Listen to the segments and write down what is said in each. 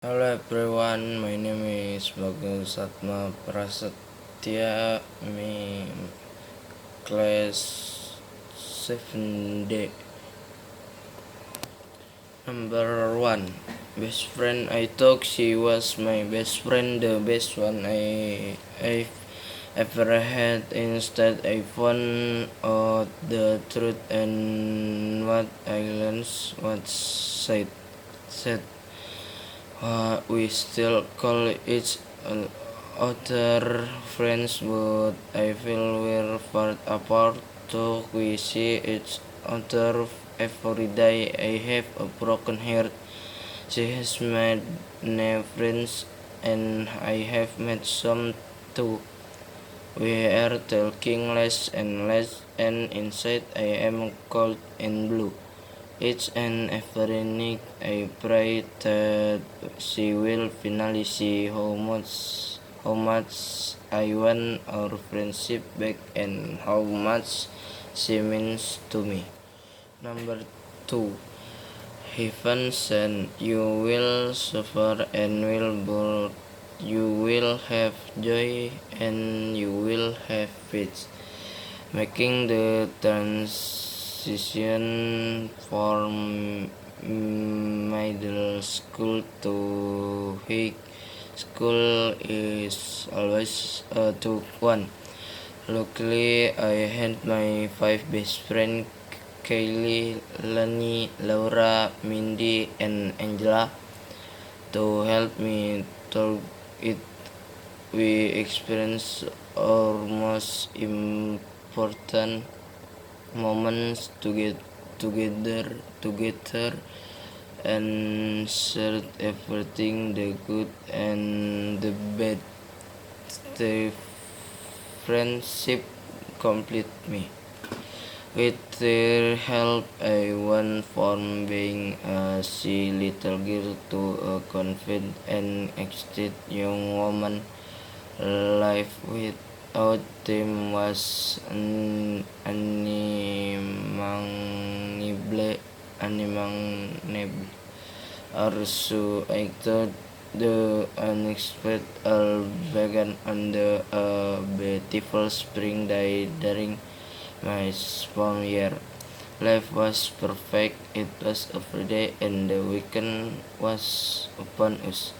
Hello everyone, my name is Bagus Atma Prasetya, me class 7D. Number 1, best friend I talk. She was my best friend, the best one I've ever had. Instead, I found out the truth and what I learned was said. We still call each other friends, but I feel we're far apart. Though we see each other every day, I have a broken heart. She has made new friends, and I have met some too. We are talking less and less, and inside I am cold and blue. Each and every night I pray that she will finally see how much I want our friendship back and how much she means to me. Number 2, Heaven sent, you will suffer and but you will have joy and you will have peace. Making the transition from middle school to high school is always a tough one. Luckily, I had my 5 best friends, Kaylee, Lani, Laura, Mindy, and Angela, to help me through it. We experienced our most important moments together and shared everything, the good and the bad. The friendship complete me. With their help, I went from being a shy little girl to a confident and excited young woman. Life without them was unimaginable. Also, I thought the unexpected began on the beautiful spring day during my sophomore year. Life was perfect. It was a Friday and the weekend was upon us.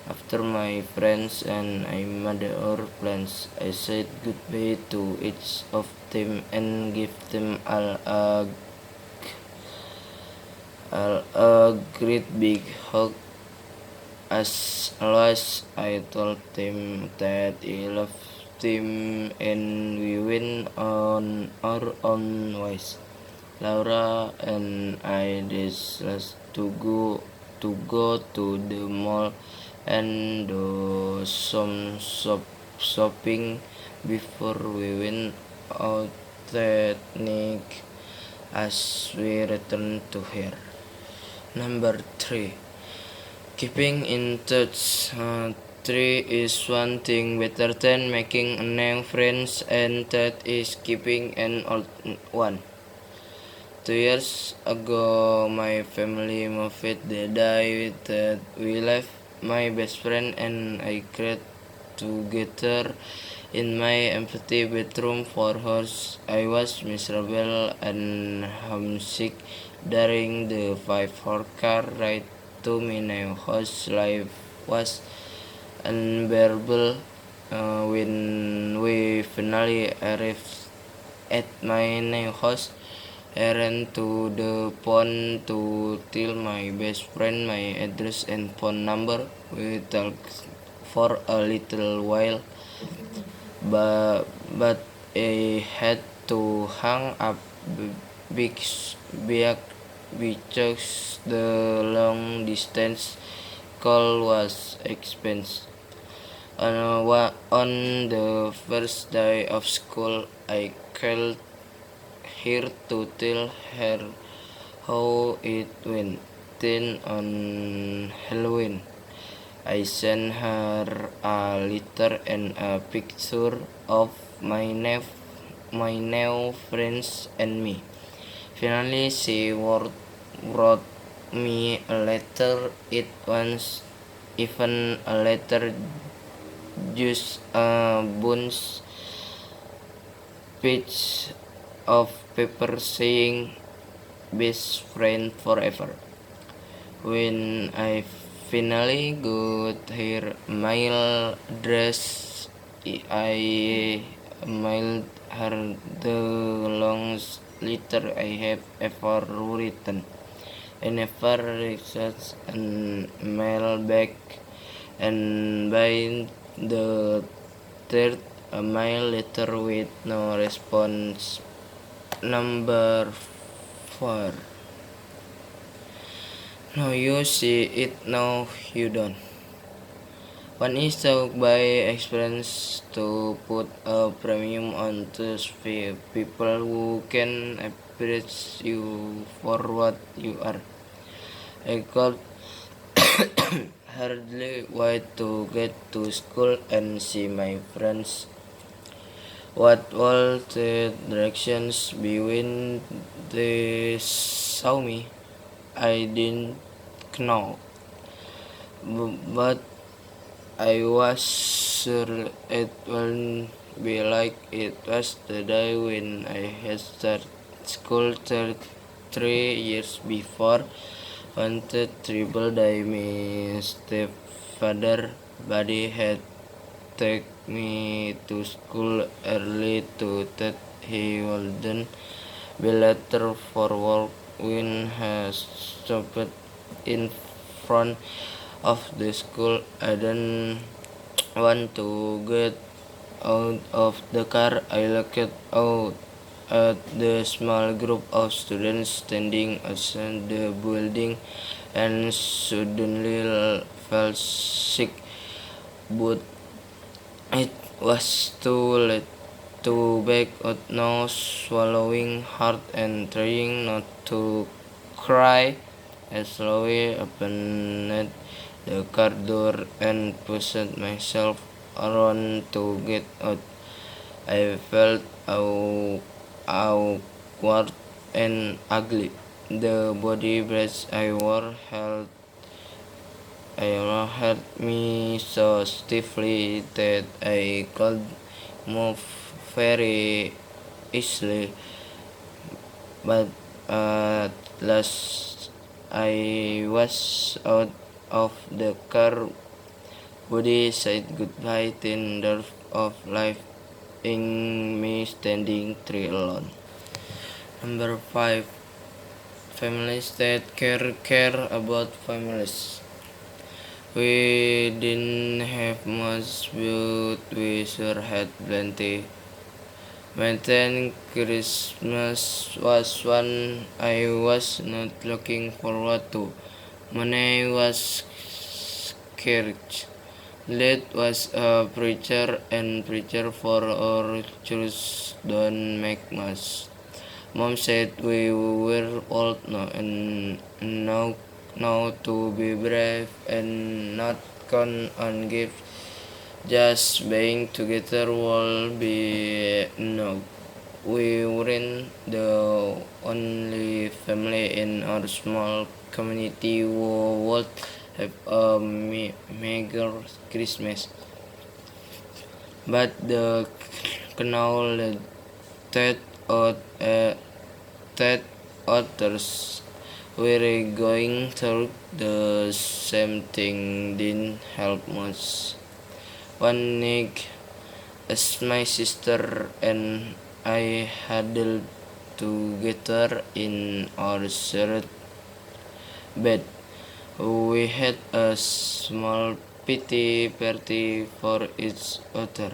After my friends and I made our plans, I said goodbye to each of them and gave them all a great big hug. As always, I told them that I loved them and we went on our own ways. Laura and I decided to go to the mall and do some shopping before we went out that night as we returned to her. Number 3, keeping in touch. 3 is one thing better than making a new friends, and that is keeping an old one. 2 years ago, my family moved the day that we left. My best friend and I cried together in my empty bedroom for hours. I was miserable and homesick during the 5-hour car ride to my new house. Life was unbearable when we finally arrived at my new house. I ran to the phone to tell my best friend my address and phone number. We talked for a little while, but I had to hang up because the long distance call was expensive. On the first day of school, I called here to tell her how it went. Then on Halloween, I sent her a letter and a picture of my new friends and me. Finally, she wrote me a letter. It was even a letter, just a bunch page of paper saying best friend forever. When I finally got her mail address, I mailed her the longest letter I have ever written. I never received an mail back, and by the third mail letter with no response. Number 4. No, you see it, no, you don't. One is talk by experience to put a premium on those people who can appreciate you for what you are. I could hardly wait to get to school and see my friends. What will the directions be when they saw me? I didn't know, but I was sure it wouldn't be like it was the day when I had started school 3 years before. Wanted triple day, my stepfather buddy had take me to school early to that he wouldn't be late for work when he stopped in front of the school. I didn't want to get out of the car. I looked out at the small group of students standing outside the building and suddenly felt sick. But it was too late to back out now, swallowing hard and trying not to cry. I slowly opened the car door and pushed myself around to get out. I felt awkward and ugly. The body brace I wore held me so stiffly that I could move very easily. But at last I was out of the car. Buddy said goodbye, tender of life, in me standing three alone. Number 5. Families that care about families. We didn't have much, but we sure had plenty. My 10th Christmas was one I was not looking forward to. Money was scarce. Dad was a preacher, and preacher for our church don't make much. Mom said we were old now and now to be brave and not count on gifts. Just being together will be enough. We weren't the only family in our small community who would have a meager Christmas. But the canal that out that others were going through the same thing didn't help much. One night, as my sister and I huddled together in our shared bed, we had a small pity party for each other.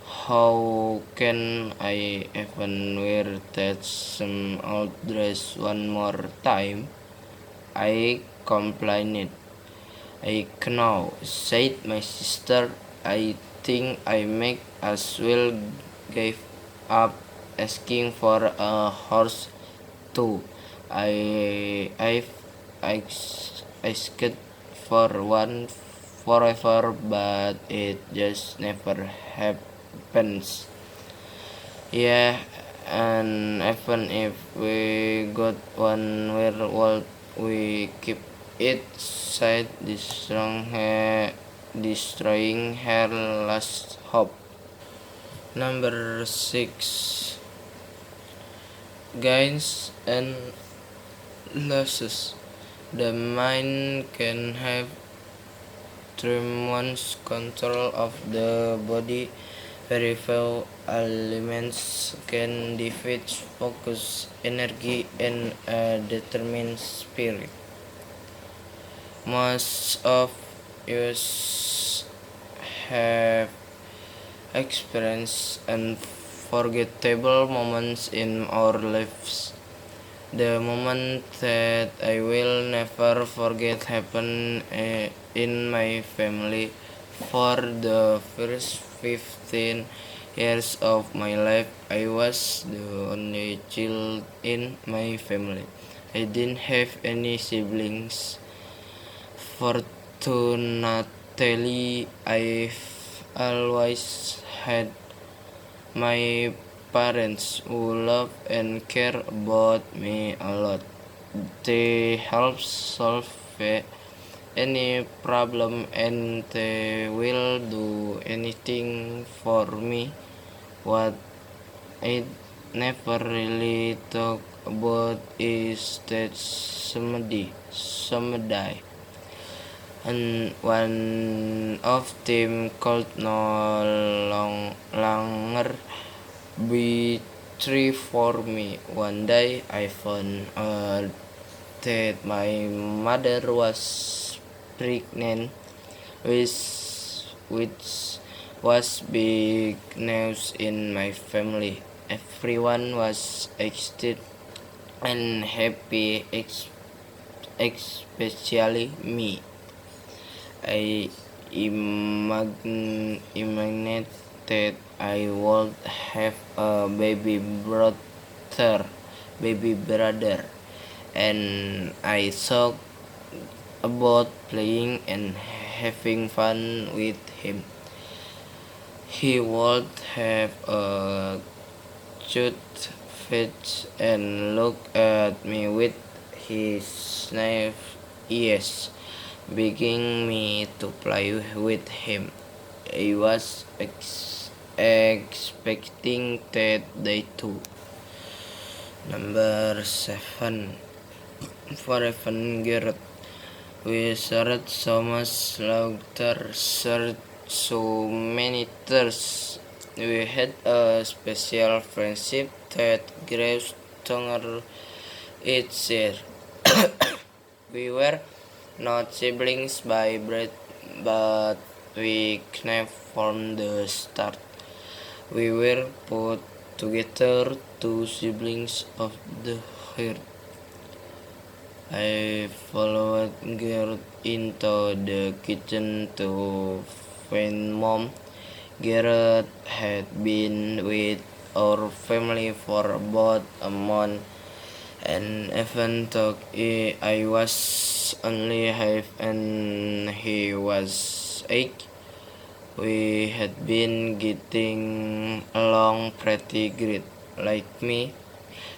How can I even wear that same old dress one more time? I complained. I know, said my sister. I think I might as well give up asking for a horse too. I've asked for one forever, but it just never happens. Yeah, and even if we got one, where will we keep it said, destroying her last hope. Number 6. Gains and losses. The mind can have tremendous control of the body. Very few elements can defeat focus, energy, and a determined spirit. Most of us have experienced unforgettable moments in our lives. The moment that I will never forget happened in my family. For the first 15 years of my life, I was the only child in my family. I didn't have any siblings. Fortunately, I've always had my parents who love and care about me a lot. They help solve any problem and they will do anything for me. What I never really talk about is that someday and one of them could no longer be true for me. One day I found out that my mother was pregnant, which was big news in my family. Everyone was excited and happy, especially me. I imagined that I would have a baby brother, and I thought about playing and having fun with him. He would have a cute face and look at me with his naive eyes, begging me to play with him. I was expecting that day too. Number 7. Forever Garrett. We shared so much laughter, shared so many tears. We had a special friendship that grew stronger each year. We were not siblings by birth, but we connected from the start. We were put together, two siblings of the heart. I followed Garrett into the kitchen to find Mom. Garrett had been with our family for about a month, and even though I was only half and he was 8, we had been getting along pretty great. Like me,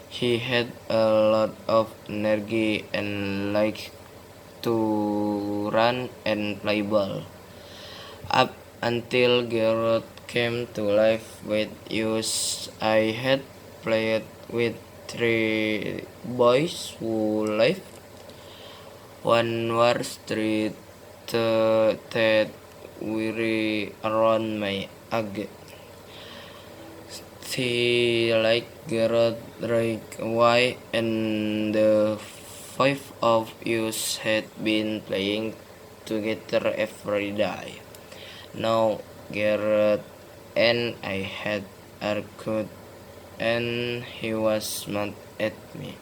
he had a lot of energy and liked to run and play ball. Up until Garrett came to life with us, I had played with 3 boys who lived. One was treated that weary around my age. She like Garrett like why and the 5 of us had been playing together every day. Now Garrett and I had argued and he was mad at me.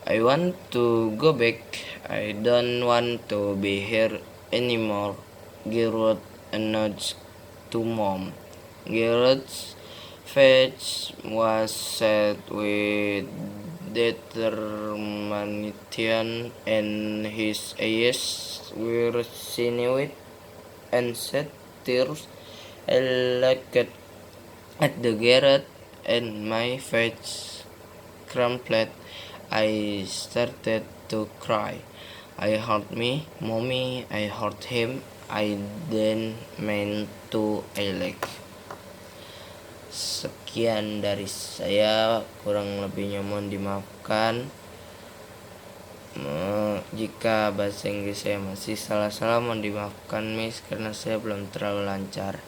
I want to go back. I don't want to be here anymore. Garrett announced to Mom. Garrett's face was set with determination and his eyes were sinewy and shed tears. I looked at the Garrett and my face crumpled. I started to cry. I hurt me, mommy, I hurt him, I didn't mean to, I like. Sekian dari saya, kurang lebihnya mohon dimaafkan. Jika bahasa Inggris saya masih salah-salah mohon dimaafkan Miss, karena saya belum terlalu lancar.